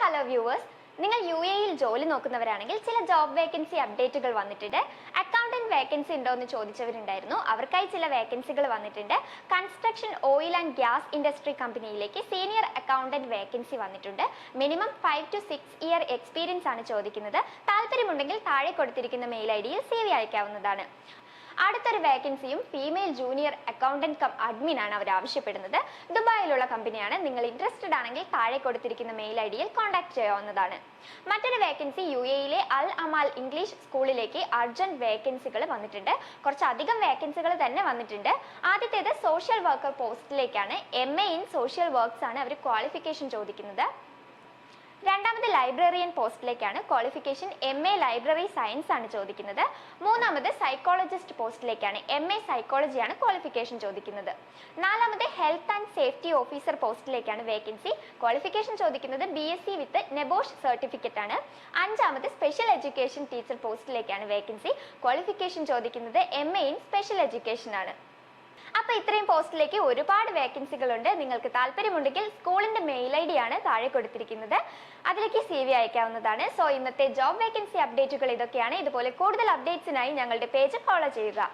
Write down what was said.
Hello viewers, നിങ്ങൾ UAE-യിൽ ജോലി നോക്കുന്നവരാണെങ്കിൽ ചില ജോബ് വേക്കൻസി അപ്ഡേറ്റുകൾ വന്നിട്ടുണ്ട്. അക്കൗണ്ടന്റ് വേക്കൻസി ഉണ്ടോ എന്ന് ചോദിച്ചവരുണ്ടായിരുന്നു. അവർക്കായി ചില വേക്കൻസികൾ വന്നിട്ടുണ്ട്. Construction, oil and gas industry കമ്പനിയിലേക്ക് സീനിയർ അക്കൗണ്ടന്റ് വേക്കൻസി വന്നിട്ടുണ്ട്. മിനിമം 5 to 6 ഇയർ എക്സ്പീരിയൻസ് ആണ് ചോദിക്കുന്നത്. താല്പര്യമുണ്ടെങ്കിൽ താഴെ കൊടുത്തിരിക്കുന്ന മെയിൽ ID-യിൽ CV അയക്കാവുന്നതാണ്. അടുത്തൊരു വേക്കൻസിയും female junior accountant cum admin ആണ് അവർ ആവശ്യപ്പെടുന്നത്. ദുബായിലുള്ള കമ്പനിയാണ്. നിങ്ങൾ ഇൻട്രസ്റ്റഡ് ആണെങ്കിൽ താഴെ കൊടുത്തിരിക്കുന്ന മെയിൽ ID-യിൽ കോൺടാക്ട് ചെയ്യാവുന്നതാണ്. മറ്റൊരു വേക്കൻസി UAE-യിലെ അൽ അമാൽ ഇംഗ്ലീഷ് സ്കൂളിലേക്ക് അർജന്റ് വേക്കൻസികൾ വന്നിട്ടുണ്ട്. കുറച്ചധികം വേക്കൻസികൾ തന്നെ വന്നിട്ടുണ്ട്. ആദ്യത്തേത് സോഷ്യൽ വർക്കർ പോസ്റ്റിലേക്കാണ്. MA ഇൻ സോഷ്യൽ വർക്ക്സ് ആണ് അവർ ക്വാളിഫിക്കേഷൻ ചോദിക്കുന്നത്. രണ്ടാമത് ലൈബ്രറിയൻ പോസ്റ്റിലേക്കാണ്. ക്വാളിഫിക്കേഷൻ MA ലൈബ്രറി സയൻസ് ആണ് ചോദിക്കുന്നത്. മൂന്നാമത് സൈക്കോളജിസ്റ്റ് പോസ്റ്റിലേക്കാണ്. MA സൈക്കോളജിയാണ് ക്വാളിഫിക്കേഷൻ ചോദിക്കുന്നത്. നാലാമത് ഹെൽത്ത് ആൻഡ് സേഫ്റ്റി ഓഫീസർ പോസ്റ്റിലേക്കാണ് വേക്കൻസി. ക്വാളിഫിക്കേഷൻ ചോദിക്കുന്നത് BSc വിത്ത് നെബോഷ് സർട്ടിഫിക്കറ്റ് ആണ്. അഞ്ചാമത് സ്പെഷ്യൽ എഡ്യൂക്കേഷൻ ടീച്ചർ പോസ്റ്റിലേക്കാണ് വേക്കൻസി. ക്വാളിഫിക്കേഷൻ ചോദിക്കുന്നത് MA ഇൻ സ്പെഷ്യൽ എഡ്യൂക്കേഷൻ ആണ്. അപ്പോൾ ഇത്രയും പോസ്റ്റിലേക്ക് ഒരുപാട് വേക്കൻസികളുണ്ട്. നിങ്ങൾക്ക് താല്പര്യമുണ്ടെങ്കിൽ സ്കൂളിന്റെ മെയിൽ ID ആണ് താഴെ കൊടുത്തിരിക്കുന്നത്. അതിലേക്ക് CV അയക്കാവുന്നതാണ്. സോ ഇന്നത്തെ ജോബ് വേക്കൻസി അപ്ഡേറ്റുകൾ ഇതൊക്കെയാണ്. ഇതുപോലെ കൂടുതൽ അപ്ഡേറ്റ്സിനായി ഞങ്ങളുടെ പേജ് ഫോളോ ചെയ്യുക.